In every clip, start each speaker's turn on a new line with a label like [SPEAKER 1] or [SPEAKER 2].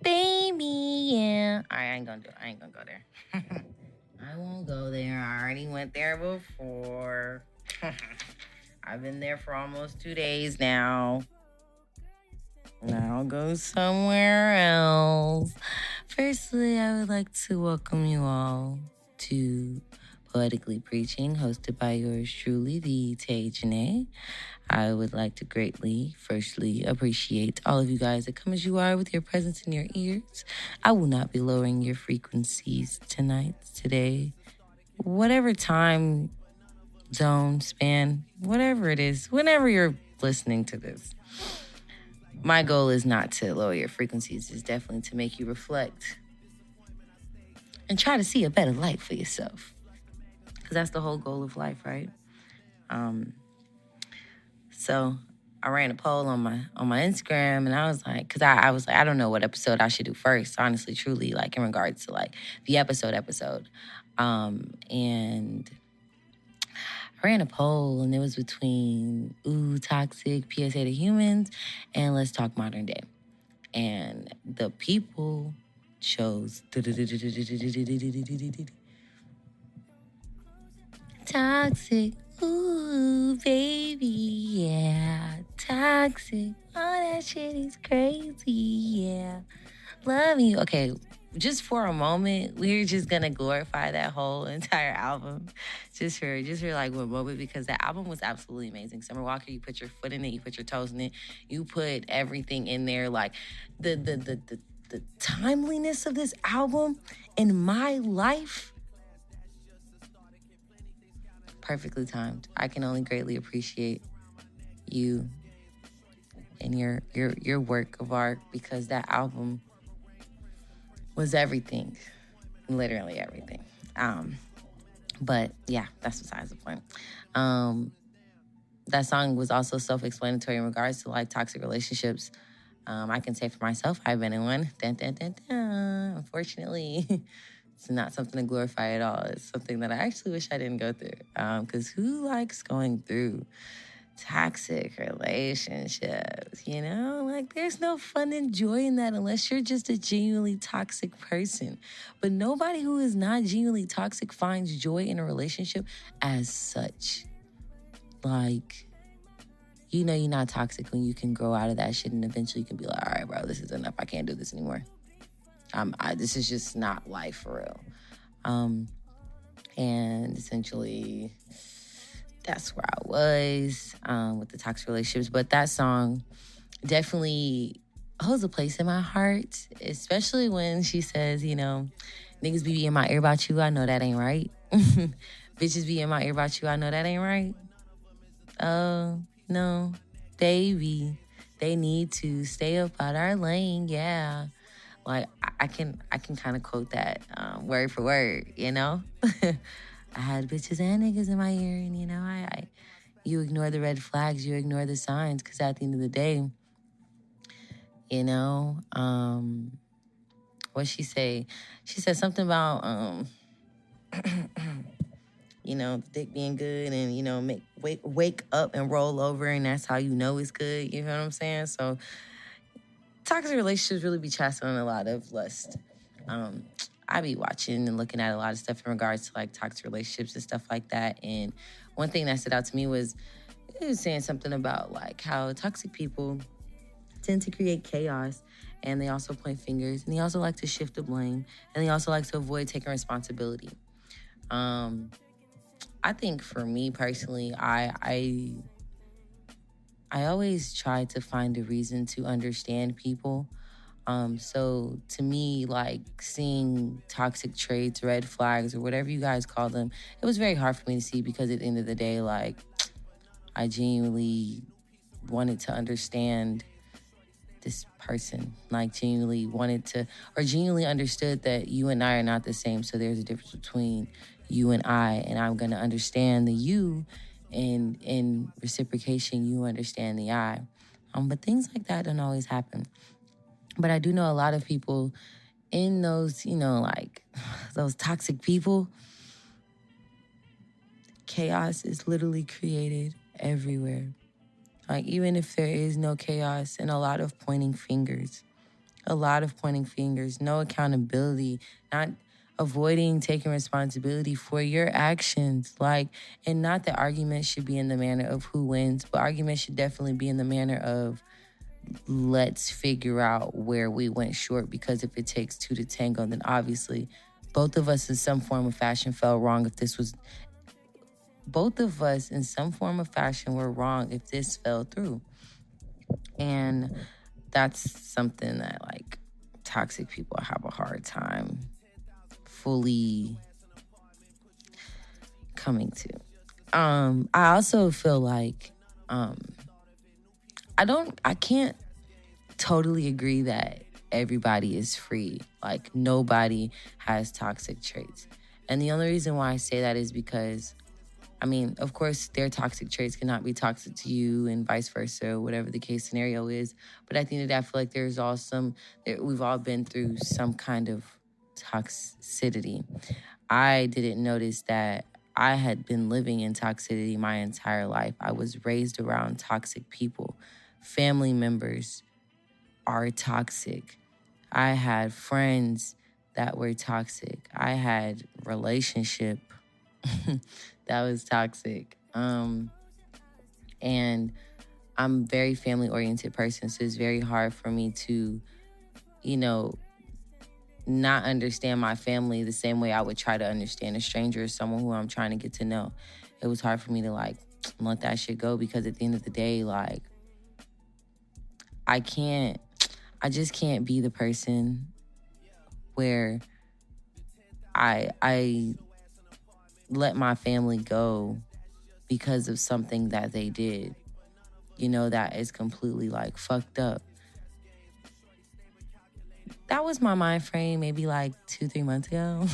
[SPEAKER 1] baby, yeah. All right, I ain't gonna do it. I ain't gonna go there. I won't go there. I already went there before. I've been there for almost 2 days now. I'll go somewhere else. Firstly, I would like to welcome you all to Poetically Preaching, hosted by yours truly, the Tay Jahnee. I would like to greatly, firstly, appreciate all of you guys that come as you are with your presence in your ears. I will not be lowering your frequencies tonight, today, whatever time zone, span, whatever it is, whenever you're listening to this. My goal is not to lower your frequencies, it's definitely to make you reflect and try to see a better life for yourself. Because that's the whole goal of life, right? So I ran a poll on my Instagram, and I was like, because I was like, I don't know what episode I should do first, honestly, truly, like in regards to like the episode. And I ran a poll, and it was between toxic, PSA to humans, and let's talk modern day. And the people chose toxic. Ooh, baby, yeah. Toxic. Oh, that shit is crazy, yeah. Love you. Okay, just for a moment, we're just gonna glorify that whole entire album, just for like one moment, because that album was absolutely amazing. Summer Walker, you put your foot in it, you put your toes in it, you put everything in there. Like the timeliness of this album in my life, perfectly timed. I can only greatly appreciate you and your work of art, because that album was everything, literally everything. But yeah, that's besides the point. That song was also self-explanatory in regards to like toxic relationships. I can say for myself, I've been in one. Dun, dun, dun, dun. Unfortunately, it's not something to glorify at all. It's something that I actually wish I didn't go through. Because who likes going through toxic relationships, you know? Like, there's no fun and joy in that unless you're just a genuinely toxic person. But nobody who is not genuinely toxic finds joy in a relationship as such. Like, you know you're not toxic when you can grow out of that shit and eventually you can be like, all right, bro, this is enough. I can't do this anymore. This is just not life for real. And essentially, that's where I was with the toxic relationships. But that song definitely holds a place in my heart, especially when she says, you know, niggas be in my ear about you. I know that ain't right. Bitches be in my ear about you. I know that ain't right. Oh, no, baby. They need to stay up out our lane. Yeah. Like, I can kind of quote that word for word, you know? I had bitches and niggas in my ear, and, you know, you ignore the red flags, you ignore the signs, because at the end of the day, you know, what she say? She said something about, you know, the dick being good, and, you know, wake up and roll over, and that's how you know it's good. You know what I'm saying? So toxic relationships really be chastening a lot of lust. I be watching and looking at a lot of stuff in regards to like toxic relationships and stuff like that. And one thing that stood out to me was it was saying something about like how toxic people tend to create chaos, and they also point fingers, and they also like to shift the blame, and they also like to avoid taking responsibility. I think for me personally, I always try to find a reason to understand people. So to me, like seeing toxic traits, red flags, or whatever you guys call them, it was very hard for me to see, because at the end of the day, like, I genuinely wanted to understand this person, like genuinely wanted to, or genuinely understood that you and I are not the same. So there's a difference between you and I'm going to understand the you, and in reciprocation, you understand the I. But things like that don't always happen. But I do know a lot of people in those, you know, like those toxic people. Chaos is literally created everywhere. Like, even if there is no chaos and a lot of pointing fingers, A lot of pointing fingers, no accountability, not avoiding taking responsibility for your actions. And not that arguments should be in the manner of who wins, but arguments should definitely be in the manner of let's figure out where we went short, because if it takes two to tango, then obviously both of us in some form of fashion fell wrong if this was both of us in some form of fashion were wrong if this fell through. And that's something that toxic people have a hard time fully coming to. I also feel like I can't totally agree that everybody is free. Nobody has toxic traits. And the only reason why I say that is because, of course, their toxic traits cannot be toxic to you and vice versa, or whatever the case scenario is. But I think that I feel like we've all been through some kind of toxicity. I didn't notice that I had been living in toxicity my entire life. I was raised around toxic people. Family members are toxic. I had friends that were toxic. I had relationship that was toxic. And I'm a very family-oriented person, so it's very hard for me to, not understand my family the same way I would try to understand a stranger or someone who I'm trying to get to know. It was hard for me to let that shit go, because at the end of the day, I just can't be the person where I let my family go because of something that they did, that is completely fucked up. That was my mind frame maybe 2-3 months ago.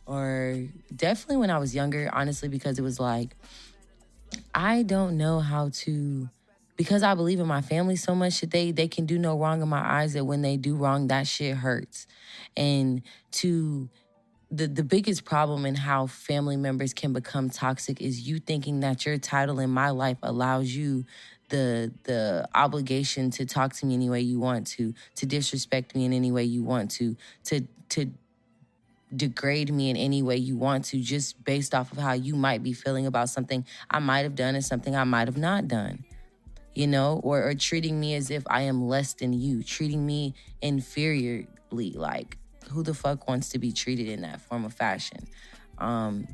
[SPEAKER 1] Or definitely when I was younger, honestly, because it was I don't know how to, because I believe in my family so much that they can do no wrong in my eyes, that when they do wrong, that shit hurts. And the biggest problem in how family members can become toxic is you thinking that your title in my life allows you the obligation to talk to me any way you want to disrespect me in any way you want to degrade me in any way you want to, just based off of how you might be feeling about something I might have done and something I might have not done, or treating me as if I am less than you, treating me inferiorly. Who the fuck wants to be treated in that form of fashion? And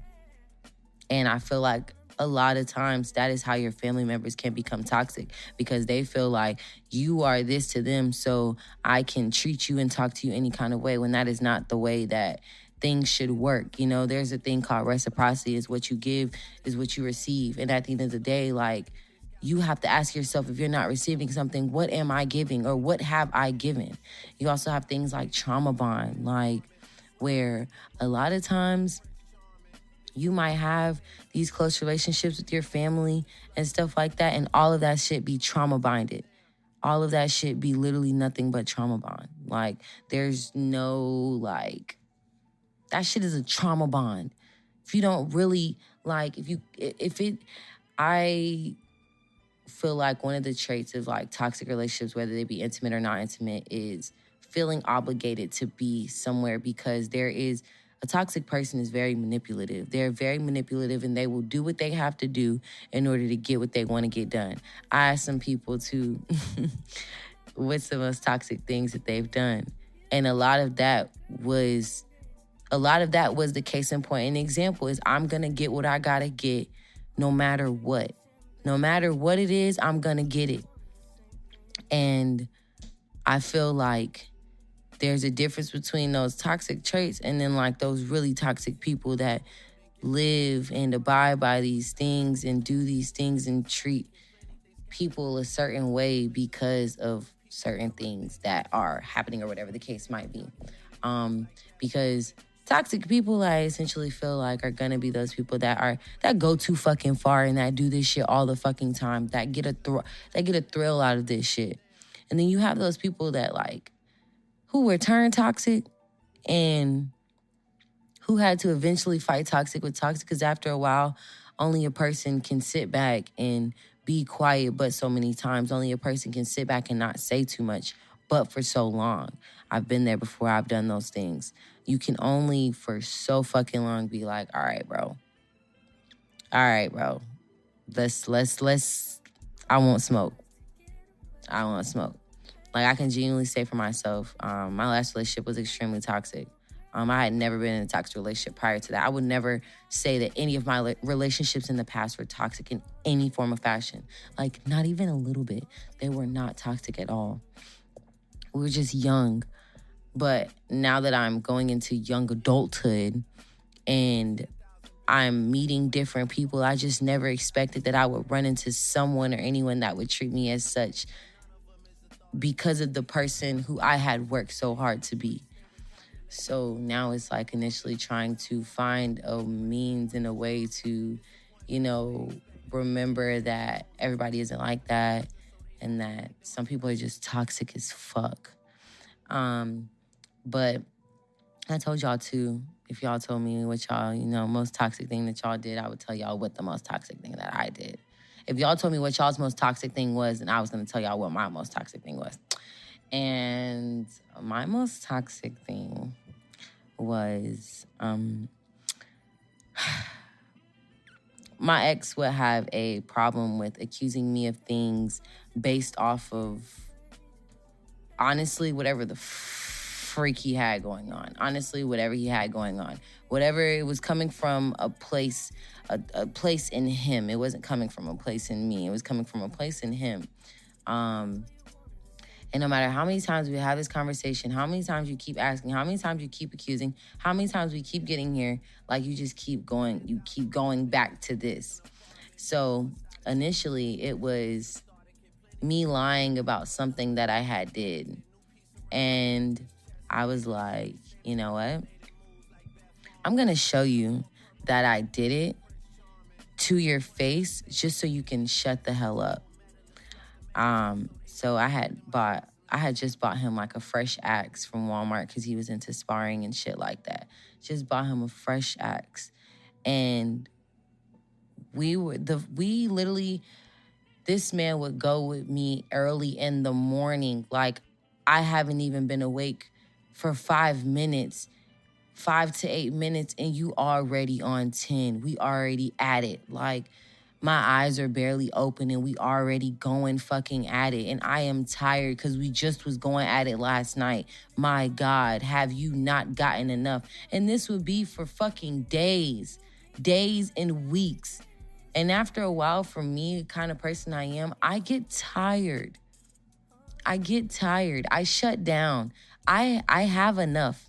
[SPEAKER 1] I feel like a lot of times that is how your family members can become toxic, because they feel like you are this to them, so I can treat you and talk to you any kind of way, when that is not the way that things should work. There's a thing called reciprocity. Is what you give is what you receive. And at the end of the day, you have to ask yourself, if you're not receiving something, what am I giving, or what have I given? You also have things like trauma bond, where a lot of times you might have these close relationships with your family and stuff like that, and all of that shit be trauma bonded. All of that shit be literally nothing but trauma bond. There's no, that shit is a trauma bond. If you don't really, I feel like one of the traits of toxic relationships, whether they be intimate or not intimate, is feeling obligated to be somewhere, because a toxic person is very manipulative. They're very manipulative, and they will do what they have to do in order to get what they want to get done. I asked some people to what's the most toxic things that they've done, and a lot of that was the case in point. An example is, I'm gonna get what I gotta get, no matter what. No matter what it is, I'm gonna get it. And I feel like there's a difference between those toxic traits and then those really toxic people that live and abide by these things and do these things and treat people a certain way because of certain things that are happening, or whatever the case might be. Because toxic people, I essentially feel are gonna be those people that go too fucking far and that do this shit all the fucking time, that get a thrill out of this shit. And then you have those people that who were turned toxic and who had to eventually fight toxic with toxic, because after a while, only a person can sit back and be quiet, but so many times only a person can sit back and not say too much, but for so long. I've been there before. I've done those things. You can only for so fucking long be like, all right, bro. Let's, I won't smoke. Like, I can genuinely say for myself, my last relationship was extremely toxic. I had never been in a toxic relationship prior to that. I would never say that any of my relationships in the past were toxic in any form of fashion. Like, not even a little bit. They were not toxic at all. We were just young. But now that I'm going into young adulthood and I'm meeting different people, I just never expected that I would run into someone or anyone that would treat me as such because of the person who I had worked so hard to be. So now it's like initially trying to find a means and a way to, remember that everybody isn't like that and that some people are just toxic as fuck. But I told y'all too, if y'all told me what y'all, most toxic thing that y'all did, I would tell y'all what the most toxic thing that I did. If y'all told me what y'all's most toxic thing was, then I was going to tell y'all what my most toxic thing was. And my most toxic thing was my ex would have a problem with accusing me of things based off of, honestly, whatever the freak he had going on. Honestly, whatever he had going on. Whatever, it was coming from a place in him. It wasn't coming from a place in me. It was coming from a place in him. And no matter how many times we have this conversation, how many times you keep asking, how many times you keep accusing, how many times we keep getting here, like you just keep going back to this. So initially it was me lying about something that I had did. And I was like, you know what? I'm going to show you that I did it to your face just so you can shut the hell up. So I had just bought him like a fresh axe from Walmart because he was into sparring and shit like that. Just bought him a fresh axe. And this man would go with me early in the morning. Like, I haven't even been awake for 5 minutes, 5 to 8 minutes, and you already on 10. We already at it. Like, my eyes are barely open and we already going fucking at it. And I am tired because we just was going at it last night. My God, have you not gotten enough? And this would be for fucking days and weeks. And after a while, for me, the kind of person I am, I get tired. I shut down. I have enough.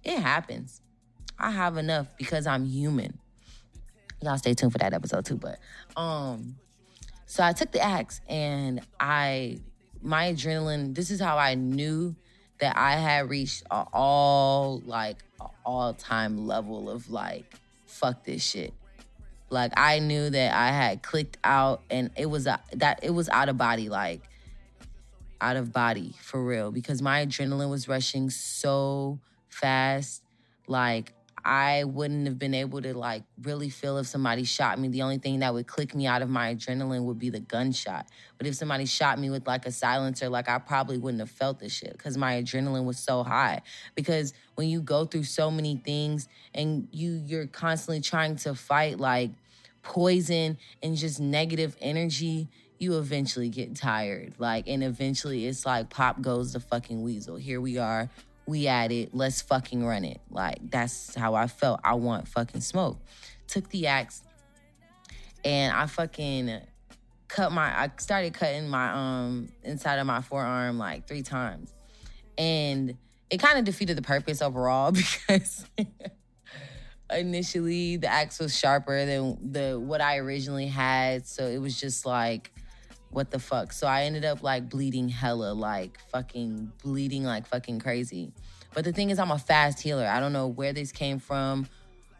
[SPEAKER 1] It happens. I have enough because I'm human. Y'all stay tuned for that episode too. But so I took the axe and my adrenaline, this is how I knew that I had reached an all-time level of like, fuck this shit. Like, I knew that I had clicked out and it was out of body, like out of body for real, because my adrenaline was rushing so fast. Like, I wouldn't have been able to like really feel if somebody shot me. The only thing that would click me out of my adrenaline would be the gunshot. But if somebody shot me with like a silencer, like I probably wouldn't have felt the shit because my adrenaline was so high. Because when you go through so many things and you're constantly trying to fight like poison and just negative energy, you eventually get tired. Like, and eventually it's like pop goes the fucking weasel. Here we are. We at it. Let's fucking run it. Like, that's how I felt. I want fucking smoke. Took the axe and I fucking I started cutting my inside of my forearm like 3 times. And it kind of defeated the purpose overall because initially the axe was sharper than what I originally had. So it was just like, what the fuck? So I ended up like bleeding hella, like fucking bleeding like fucking crazy. But the thing is, I'm a fast healer. I don't know where this came from,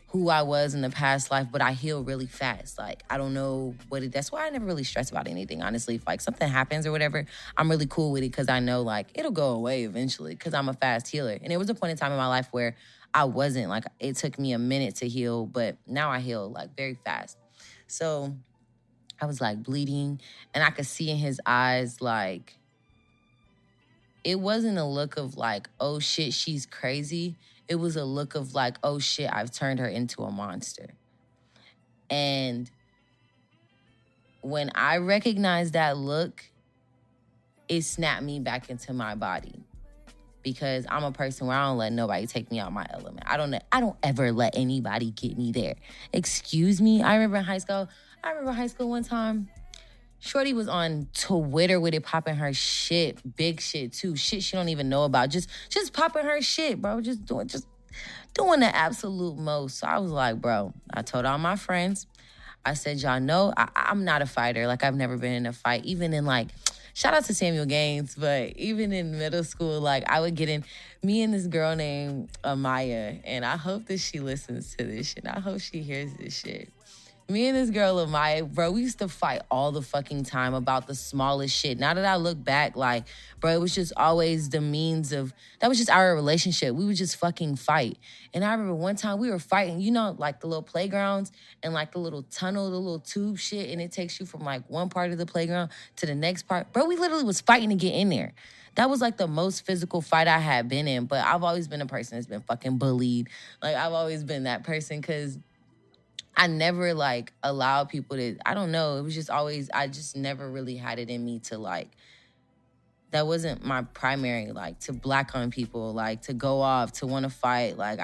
[SPEAKER 1] who I was in the past life, but I heal really fast. Like, I don't know that's why I never really stress about anything, honestly. If like something happens or whatever, I'm really cool with it because I know like it'll go away eventually because I'm a fast healer. And there was a point in time in my life where I wasn't, like it took me a minute to heal, but now I heal like very fast. So I was like bleeding and I could see in his eyes like it wasn't a look of like, oh shit, she's crazy. It was a look of like, oh shit, I've turned her into a monster. And when I recognized that look, it snapped me back into my body. Because I'm a person where I don't let nobody take me out my element. I don't ever let anybody get me there. Excuse me. I remember high school one time, Shorty was on Twitter with it popping her shit, big shit too. Shit she don't even know about. Just popping her shit, bro. Just doing the absolute most. So I was like, bro, I told all my friends, I said, y'all know I'm not a fighter. Like, I've never been in a fight. Even in like, shout out to Samuel Gaines, but even in middle school, like I would get in, me and this girl named Amaya, and I hope that she listens to this shit. I hope she hears this shit. Me and this girl Amaya, bro, we used to fight all the fucking time about the smallest shit. Now that I look back, like, bro, it was just always the means of, that was just our relationship. We would just fucking fight. And I remember one time we were fighting, you know, like the little playgrounds and like the little tunnel, the little tube shit, and it takes you from like one part of the playground to the next part. Bro, we literally was fighting to get in there. That was like the most physical fight I had been in, but I've always been a person that's been fucking bullied. Like, I've always been that person because I never, like, allowed people to, I don't know, it was just always, I just never really had it in me to, like, that wasn't my primary, like, to black on people, like, to go off, to want to fight, like,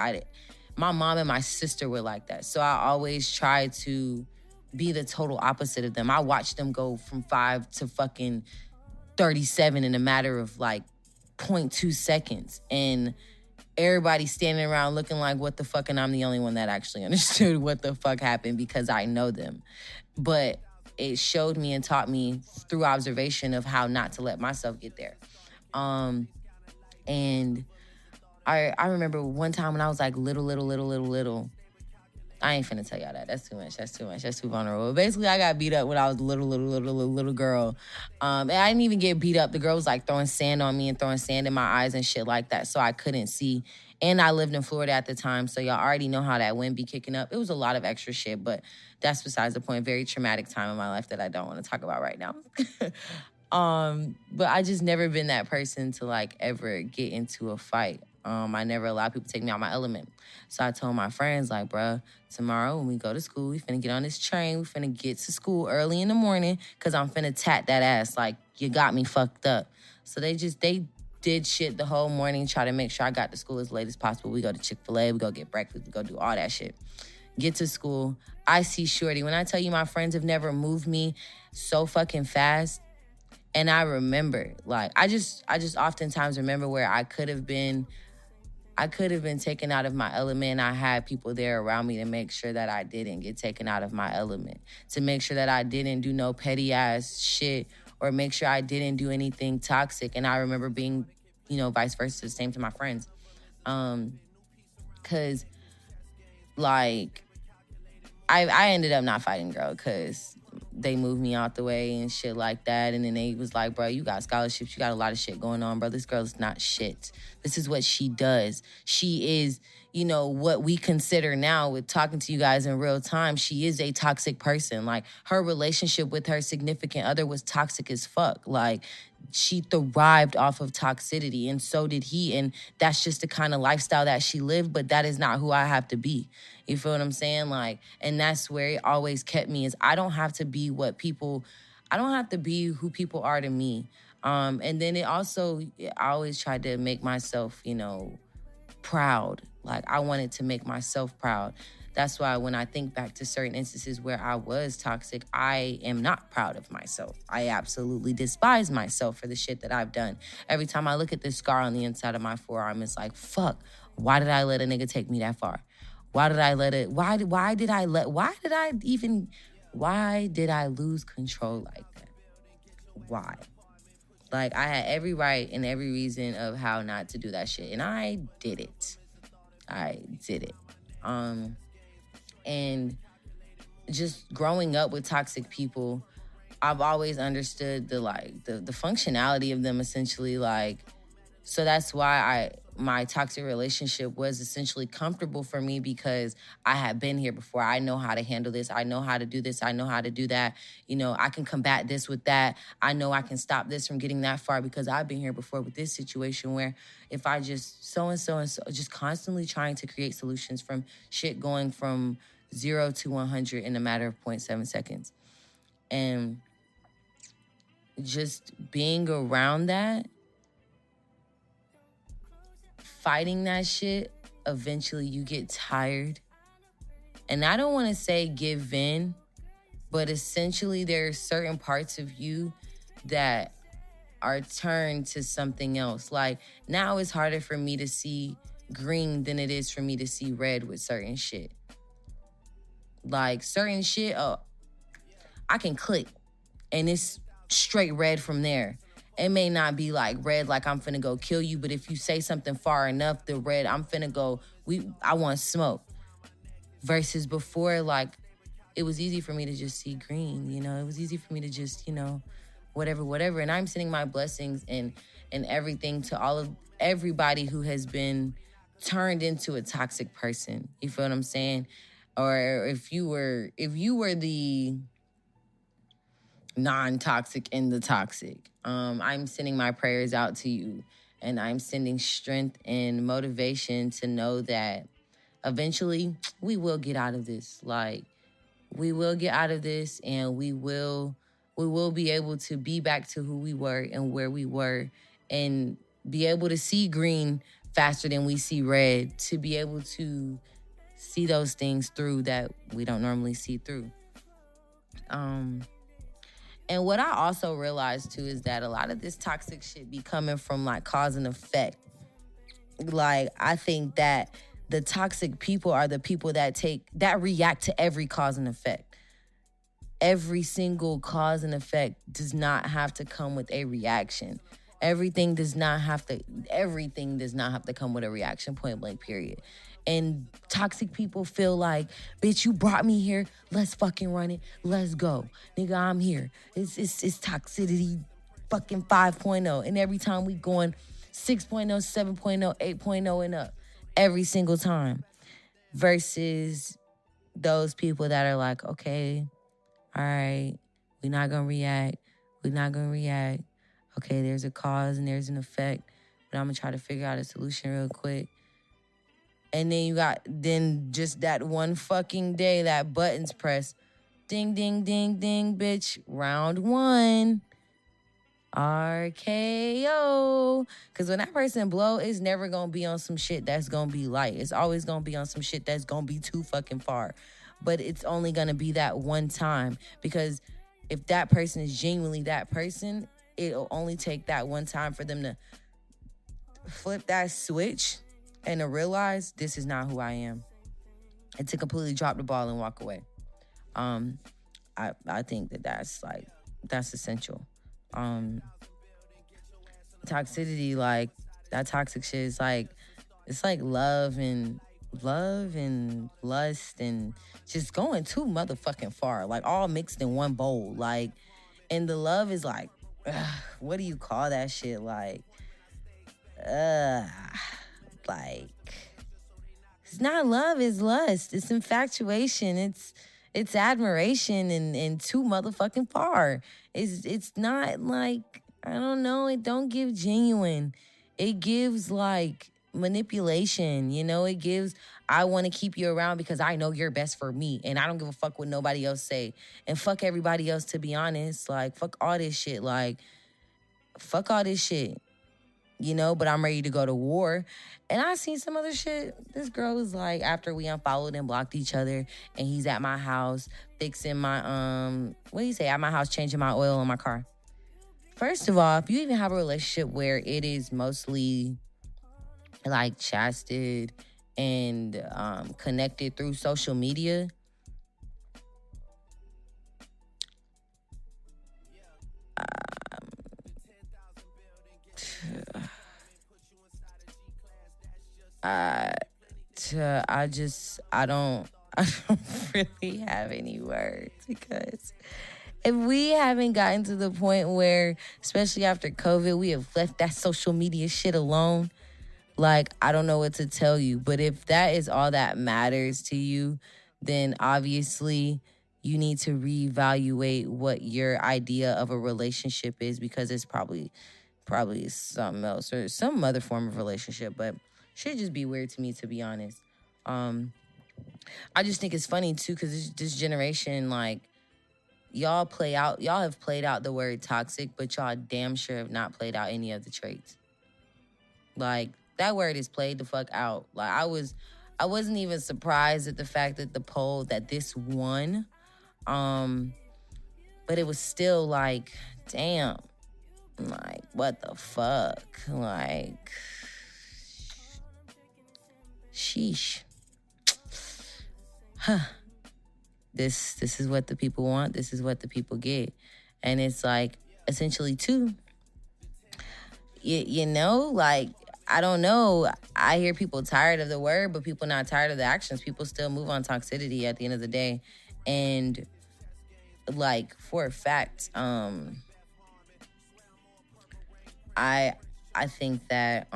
[SPEAKER 1] my mom and my sister were like that, so I always tried to be the total opposite of them. I watched them go from 5 to fucking 37 in a matter of, like, 0.2 seconds, and everybody standing around looking like, what the fuck, and I'm the only one that actually understood what the fuck happened because I know them. But it showed me and taught me through observation of how not to let myself get there. And I remember one time when I was like little. I ain't finna tell y'all that. That's too much. That's too vulnerable. Basically, I got beat up when I was little girl. And I didn't even get beat up. The girl was like throwing sand on me and throwing sand in my eyes and shit like that. So I couldn't see. And I lived in Florida at the time. So y'all already know how that wind be kicking up. It was a lot of extra shit, but that's besides the point. Very traumatic time in my life that I don't want to talk about right now. But I just never been that person to like ever get into a fight. I never allowed people to take me out my element. So I told my friends, like, bruh, tomorrow when we go to school, we finna get on this train. We finna get to school early in the morning because I'm finna tat that ass. Like, you got me fucked up. So they did shit the whole morning, try to make sure I got to school as late as possible. We go to Chick-fil-A, we go get breakfast, we go do all that shit. Get to school, I see Shorty. When I tell you my friends have never moved me so fucking fast, and I remember, like, I just oftentimes remember where I could have been taken out of my element. I had people there around me to make sure that I didn't get taken out of my element, to make sure that I didn't do no petty ass shit or make sure I didn't do anything toxic. And I remember being, you know, vice versa, the same to my friends. Cause like, I ended up not fighting girl because they moved me out the way and shit like that. And then they was like, bro, you got scholarships. You got a lot of shit going on, bro. This girl's not shit. This is what she does. She is, you know, what we consider now with talking to you guys in real time. She is a toxic person. Like, her relationship with her significant other was toxic as fuck. Like, she thrived off of toxicity, and so did he. And that's just the kind of lifestyle that she lived, but that is not who I have to be. You feel what I'm saying? Like, and that's where it always kept me, is I don't have to be who people are to me. And then I always tried to make myself, you know, proud. Like, I wanted to make myself proud. That's why when I think back to certain instances where I was toxic, I am not proud of myself. I absolutely despise myself for the shit that I've done. Every time I look at this scar on the inside of my forearm, it's like, fuck, why did I let a nigga take me that far? Why did I lose control like that? Why? Like, I had every right and every reason of how not to do that shit. And I did it. And just growing up with toxic people, I've always understood the functionality of them, essentially. Like, so that's why my toxic relationship was essentially comfortable for me because I had been here before. I know how to handle this. I know how to do this. I know how to do that. You know, I can combat this with that. I know I can stop this from getting that far because I've been here before with this situation where if I just so and so, just constantly trying to create solutions from shit going from 0 to 100 in a matter of 0.7 seconds. And just being around that, fighting that shit, eventually you get tired. And I don't want to say give in, but essentially there are certain parts of you that are turned to something else. Like, now it's harder for me to see green than it is for me to see red with certain shit. Like, certain shit, I can click, and it's straight red from there. It may not be like red like I'm finna go kill you, but if you say something far enough, the red, I'm finna go, I want smoke. Versus before, like, it was easy for me to just see green, you know? It was easy for me to just, you know, whatever. And I'm sending my blessings and everything to everybody who has been turned into a toxic person. You feel what I'm saying? Or if you were the non-toxic and the toxic, I'm sending my prayers out to you, and I'm sending strength and motivation to know that eventually we will get out of this. Like, we will get out of this, and we will be able to be back to who we were and where we were, and be able to see green faster than we see red, to be able to see those things through that we don't normally see through. And what I also realized, too, is that a lot of this toxic shit be coming from, like, cause and effect. Like, I think that the toxic people are the people that react to every cause and effect. Every single cause and effect does not have to come with a reaction. Everything does not have to come with a reaction, point blank, period. And toxic people feel like, bitch, you brought me here. Let's fucking run it. Let's go. Nigga, I'm here. It's Toxicity fucking 5.0. And every time we going 6.0, 7.0, 8.0 and up. Every single time. Versus those people that are like, okay, all right, we're not going to react. Okay, there's a cause and there's an effect. But I'm going to try to figure out a solution real quick. And then you got just that one fucking day, that buttons press. Ding, ding, ding, ding, bitch. Round 1. RKO. Because when that person blow, it's never going to be on some shit that's going to be light. It's always going to be on some shit that's going to be too fucking far. But it's only going to be that one time. Because if that person is genuinely that person, it'll only take that one time for them to flip that switch and to realize this is not who I am, and to completely drop the ball and walk away. I think that's essential. Toxicity, like, that toxic shit is like, it's like love and lust and just going too motherfucking far, like all mixed in one bowl. Like, and the love is like, what do you call that shit? Like, it's not love, it's lust. It's infatuation. It's admiration and too motherfucking far. It's not like, I don't know, it don't give genuine. It gives like manipulation, you know? It gives, I want to keep you around because I know you're best for me and I don't give a fuck what nobody else say. And fuck everybody else, to be honest. Like, fuck all this shit. Like, fuck all this shit. You know, but I'm ready to go to war. And I seen some other shit. This girl was like, after we unfollowed and blocked each other, and he's at my house fixing my, what do you say? At my house changing my oil on my car. First of all, if you even have a relationship where it is mostly like chastised and connected through social media, I don't really have any words, because if we haven't gotten to the point where, especially after COVID, we have left that social media shit alone, Like, I don't know what to tell you. But if that is all that matters to you, then obviously you need to reevaluate what your idea of a relationship is, because it's probably something else or some other form of relationship. But should just be weird to me, to be honest. I just think it's funny too, because this generation, like, y'all have played out the word toxic, but y'all damn sure have not played out any of the traits. Like, that word is played the fuck out. Like, I wasn't even surprised at the fact that the poll that this won. But it was still like, damn, like, what the fuck? Like, sheesh. Huh. This is what the people want. This is what the people get. And it's like, essentially, too, you know, like, I don't know. I hear people tired of the word, but people not tired of the actions. People still move on toxicity at the end of the day. And, like, for a fact, I think that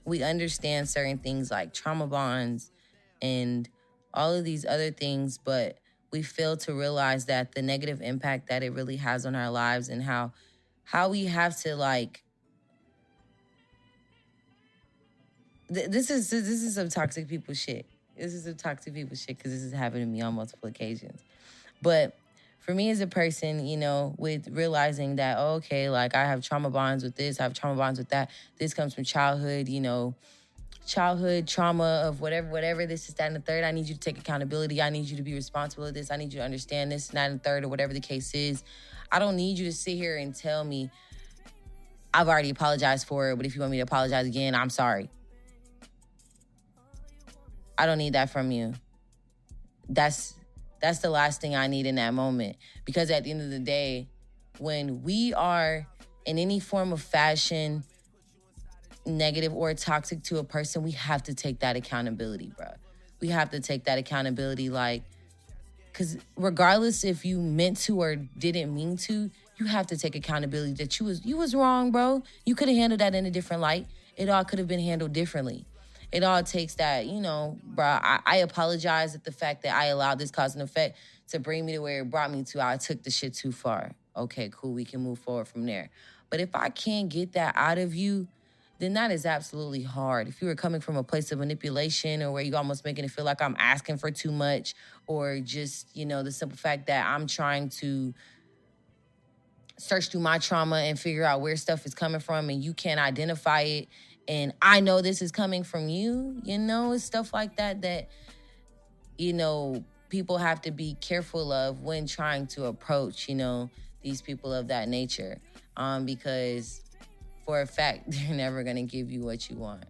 [SPEAKER 1] we understand certain things like trauma bonds and all of these other things, but we fail to realize that the negative impact that it really has on our lives, and how we have to, like, this is some toxic people shit. This is some toxic people shit, because this has happened to me on multiple occasions. But for me as a person, you know, with realizing that, oh, okay, like, I have trauma bonds with this, I have trauma bonds with that. This comes from childhood, you know, childhood trauma of whatever, this is that and the third. I need you to take accountability. I need you to be responsible of this. I need you to understand this and that and the third, or whatever the case is. I don't need you to sit here and tell me, I've already apologized for it, but if you want me to apologize again, I'm sorry. I don't need that from you. That's the last thing I need in that moment. Because at the end of the day, when we are in any form of fashion negative or toxic to a person, we have to take that accountability, bro. We have to take that accountability, like, because regardless if you meant to or didn't mean to, you have to take accountability that you was wrong, bro. You could have handled that in a different light. It all could have been handled differently. It all takes that, you know, bro, I apologize at the fact that I allowed this cause and effect to bring me to where it brought me to. I took the shit too far. Okay, cool, we can move forward from there. But if I can't get that out of you, then that is absolutely hard. If you were coming from a place of manipulation, or where you almost making it feel like I'm asking for too much, or just, you know, the simple fact that I'm trying to search through my trauma and figure out where stuff is coming from, and you can't identify it, and I know this is coming from you, you know, it's stuff like that, you know, people have to be careful of when trying to approach, you know, these people of that nature. Because for a fact, they're never going to give you what you want.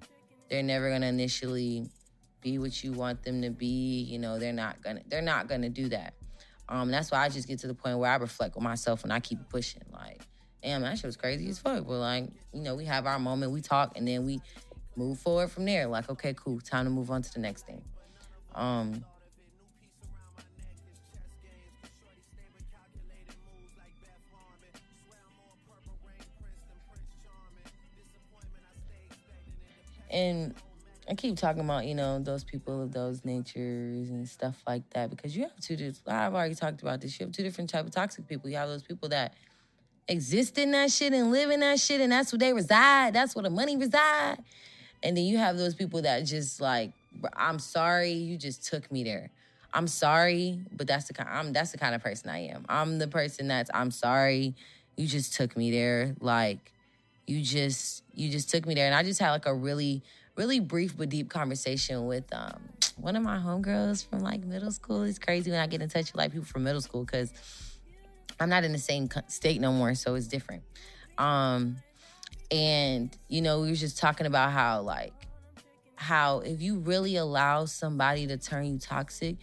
[SPEAKER 1] They're never going to initially be what you want them to be. You know, they're not going to do that. That's why I just get to the point where I reflect with myself and I keep pushing. Like, damn, that shit was crazy as fuck. But, like, you know, we have our moment, we talk, and then we move forward from there. Like, okay, cool, time to move on to the next thing. And I keep talking about, you know, those people of those natures and stuff like that, because you have I've already talked about this, you have two different type of toxic people. You have those people that exist in that shit and live in that shit, and that's where they reside. That's where the money reside. And then you have those people that just like, I'm sorry, you just took me there. I'm sorry, but that's the kind of person I am. I'm the person I'm sorry, you just took me there. Like, you just took me there. And I just had like a really, really brief but deep conversation with one of my homegirls from like middle school. It's crazy when I get in touch with like people from middle school, because I'm not in the same state no more, so it's different. And, you know, we were just talking about how if you really allow somebody to turn you toxic,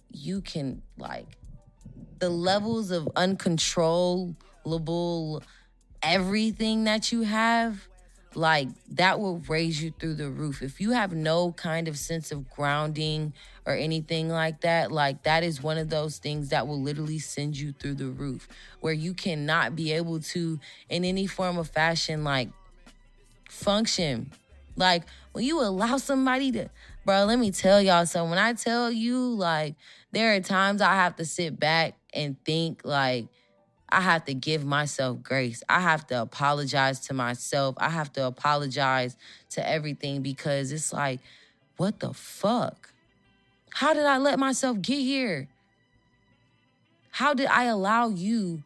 [SPEAKER 1] you can, like, the levels of uncontrollable everything that you have, like, that will raise you through the roof. If you have no kind of sense of grounding or anything like that, like, that is one of those things that will literally send you through the roof, where you cannot be able to, in any form of fashion, like, function. Like, when you allow somebody to, bro, let me tell y'all something. When I tell you, like, there are times I have to sit back and think, like, I have to give myself grace. I have to apologize to myself. I have to apologize to everything, because it's like, what the fuck? How did I let myself get here? How did I allow you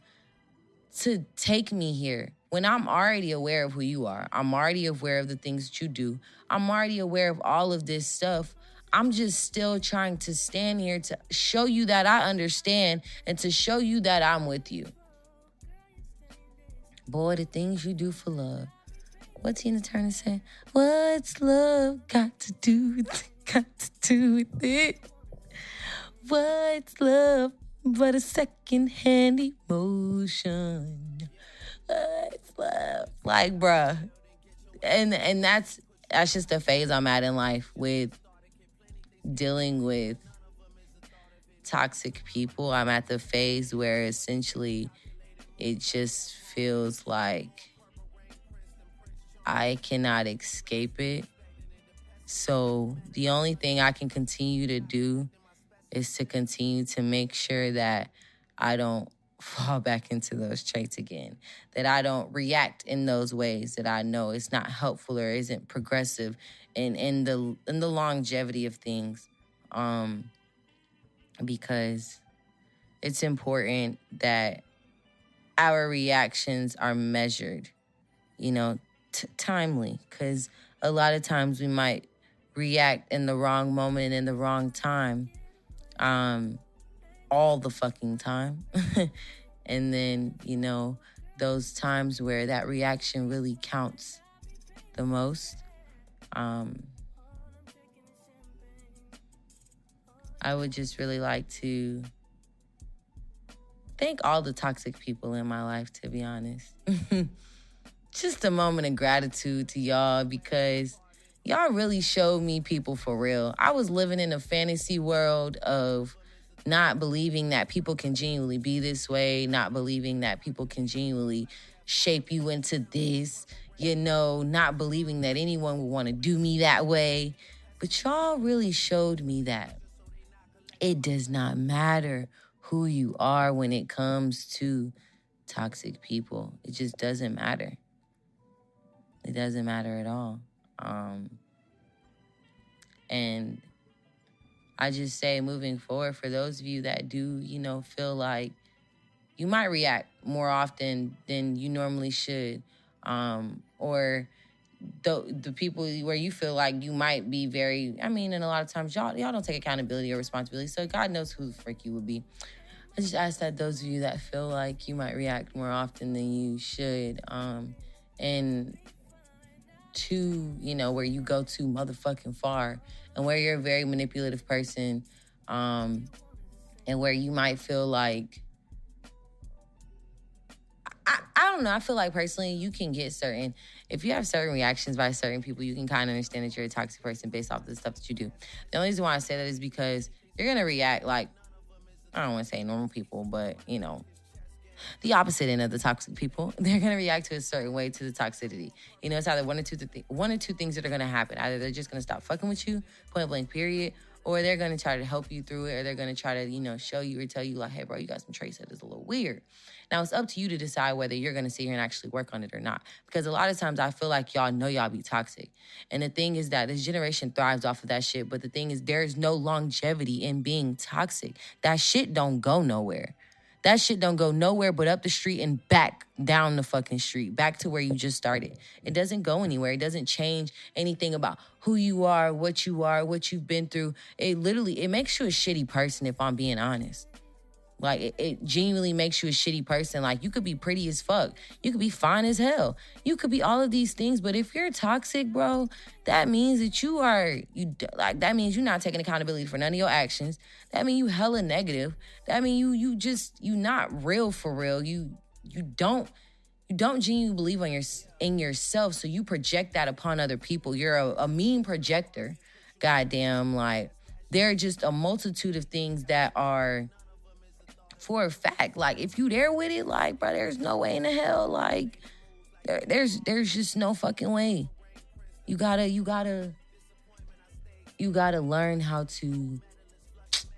[SPEAKER 1] to take me here when I'm already aware of who you are? I'm already aware of the things that you do. I'm already aware of all of this stuff. I'm just still trying to stand here to show you that I understand and to show you that I'm with you. Boy, the things you do for love. What Tina Turner said? What's love got to do with it? What's love but a second-hand emotion? What's love? Like, bruh. And that's just the phase I'm at in life with dealing with toxic people. I'm at the phase where essentially it just feels like I cannot escape it. So the only thing I can continue to do is to continue to make sure that I don't fall back into those traits again, that I don't react in those ways that I know it's not helpful or isn't progressive in the longevity of things. Because it's important that our reactions are measured, timely, because a lot of times we might react in the wrong moment and in the wrong time, all the fucking time. And then, those times where that reaction really counts the most. I would just really like to thank all the toxic people in my life, to be honest. Just a moment of gratitude to y'all, because y'all really showed me people for real. I was living in a fantasy world of not believing that people can genuinely be this way, not believing that people can genuinely shape you into this, not believing that anyone would want to do me that way. But y'all really showed me that it does not matter who you are when it comes to toxic people. It just doesn't matter. It doesn't matter at all. And I just say, moving forward, for those of you that do, feel like you might react more often than you normally should, or the people where you feel like you might be and a lot of times y'all don't take accountability or responsibility, so God knows who the frick you would be. I just ask that those of you that feel like you might react more often than you should, and where you go too motherfucking far, and where you're a very manipulative person, and where you might feel like, I don't know, I feel like personally you can get if you have certain reactions by certain people, you can kind of understand that you're a toxic person based off the stuff that you do. The only reason why I say that is because you're going to react like, I don't want to say normal people, but, the opposite end of the toxic people. They're going to react to a certain way to the toxicity. It's either one or two things that are going to happen. Either they're just going to stop fucking with you, point blank period, or they're going to try to help you through it, or they're going to try to, show you or tell you like, hey, bro, you got some traits that is a little weird. Now, it's up to you to decide whether you're going to sit here and actually work on it or not. Because a lot of times I feel like y'all know y'all be toxic. And the thing is that this generation thrives off of that shit. But the thing is, there's no longevity in being toxic. That shit don't go nowhere. That shit don't go nowhere but up the street and back down the fucking street, back to where you just started. It doesn't go anywhere. It doesn't change anything about who you are, what you've been through. It makes you a shitty person, if I'm being honest. Like, it genuinely makes you a shitty person. Like, you could be pretty as fuck. You could be fine as hell. You could be all of these things. But if you're toxic, bro, that means that that means you're not taking accountability for none of your actions. That means you hella negative. That means you not real for real. You don't genuinely believe in yourself. So you project that upon other people. You're a mean projector. Goddamn, like, there are just a multitude of things that are, for a fact, like, if you there with it, like, bro, there's no way in the hell, like, There's just no fucking way. You gotta learn how to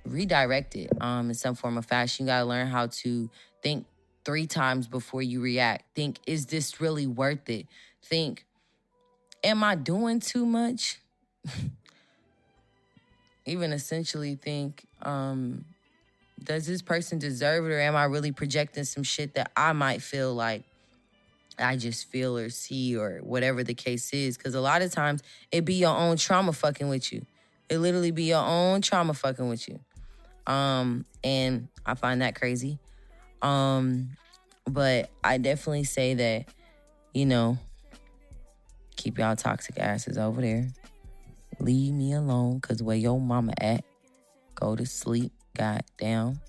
[SPEAKER 1] redirect it in some form of fashion. You gotta learn how to think 3 times before you react. Think, is this really worth it? Think, am I doing too much? Even essentially think, does this person deserve it, or am I really projecting some shit that I might feel like I just feel or see, or whatever the case is? Because a lot of times it be your own trauma fucking with you. It literally be your own trauma fucking with you. And I find that crazy. But I definitely say that, keep y'all toxic asses over there. Leave me alone, because where your mama at, go to sleep, goddamn.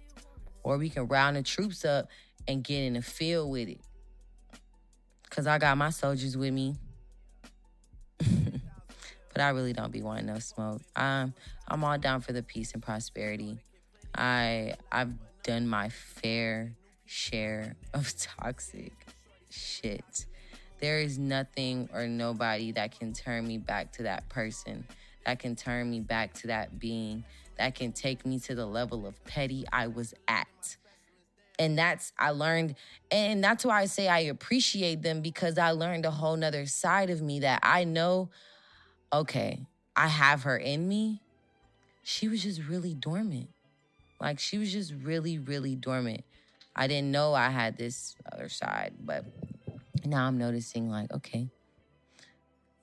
[SPEAKER 1] Or we can round the troops up and get in the field with it. Because I got my soldiers with me. But I really don't be wanting no smoke. I'm all down for the peace and prosperity. I've done my fair share of toxic shit. There is nothing or nobody that can turn me back to that person, that can turn me back to that being, that can take me to the level of petty I was at. And I learned, and that's why I say I appreciate them, because I learned a whole nother side of me that I know, okay, I have her in me. She was just really dormant. Like, she was just really, really dormant. I didn't know I had this other side, but now I'm noticing, like, okay,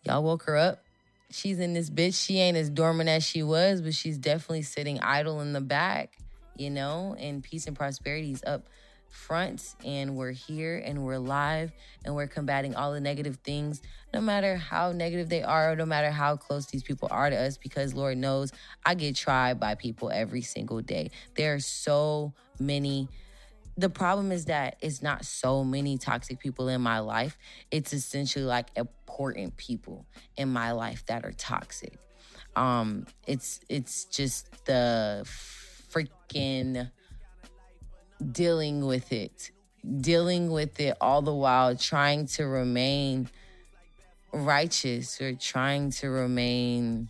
[SPEAKER 1] y'all woke her up. She's in this bitch. She ain't as dormant as she was, but she's definitely sitting idle in the back, and peace and prosperity is up front, and we're here, and we're live, and we're combating all the negative things, no matter how negative they are, no matter how close these people are to us, because Lord knows I get tried by people every single day. There are so many. The problem is that it's not so many toxic people in my life. It's essentially like important people in my life that are toxic. It's just the freaking dealing with it all the while, trying to remain righteous or trying to remain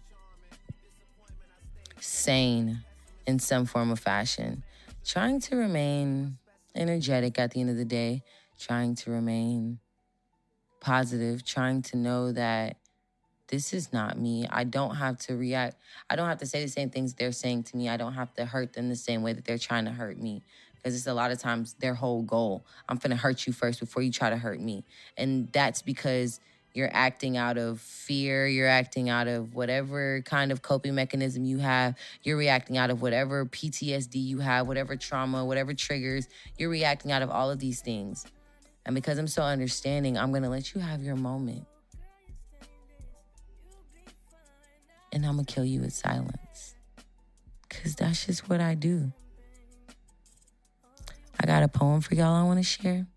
[SPEAKER 1] sane in some form of fashion, trying to remain energetic at the end of the day, trying to remain positive, trying to know that this is not me. I don't have to react. I don't have to say the same things they're saying to me. I don't have to hurt them the same way that they're trying to hurt me. Because it's a lot of times their whole goal. I'm finna hurt you first before you try to hurt me. And that's because you're acting out of fear. You're acting out of whatever kind of coping mechanism you have. You're reacting out of whatever PTSD you have, whatever trauma, whatever triggers. You're reacting out of all of these things. And because I'm so understanding, I'm going to let you have your moment. And I'm going to kill you with silence. Because that's just what I do. I got a poem for y'all I want to share.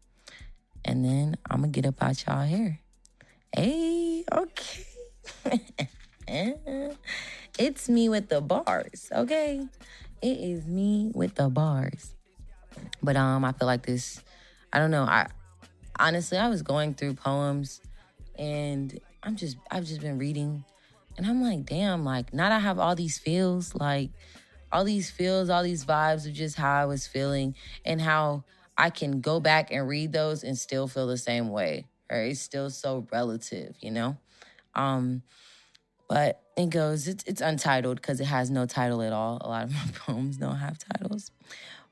[SPEAKER 1] And then I'm going to get up out y'all hair. Hey, okay. It's me with the bars, okay? It is me with the bars. But I feel like this, I don't know. Honestly, I was going through poems and I've just been reading. And I'm like, damn, like, now that I have all these feels, like, all these vibes of just how I was feeling and how I can go back and read those and still feel the same way. Right? It's still so relative, But it goes, it's untitled because it has no title at all. A lot of my poems don't have titles.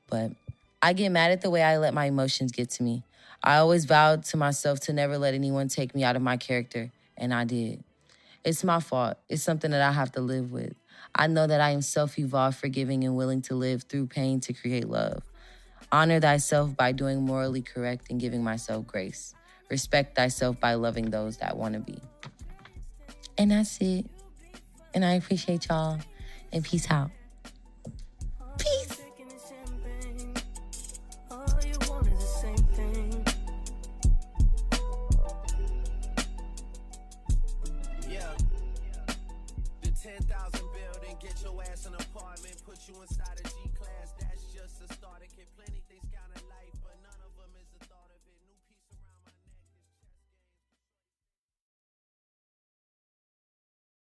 [SPEAKER 1] But I get mad at the way I let my emotions get to me. I always vowed to myself to never let anyone take me out of my character, and I did. It's my fault. It's something that I have to live with. I know that I am self-evolved, forgiving, and willing to live through pain to create love. Honor thyself by doing morally correct and giving myself grace. Respect thyself by loving those that want to be. And that's it. And I appreciate y'all. And peace out. Peace.
[SPEAKER 2] Get your ass an apartment, put you inside a G-class. That's just a start. It can plenty things count in life.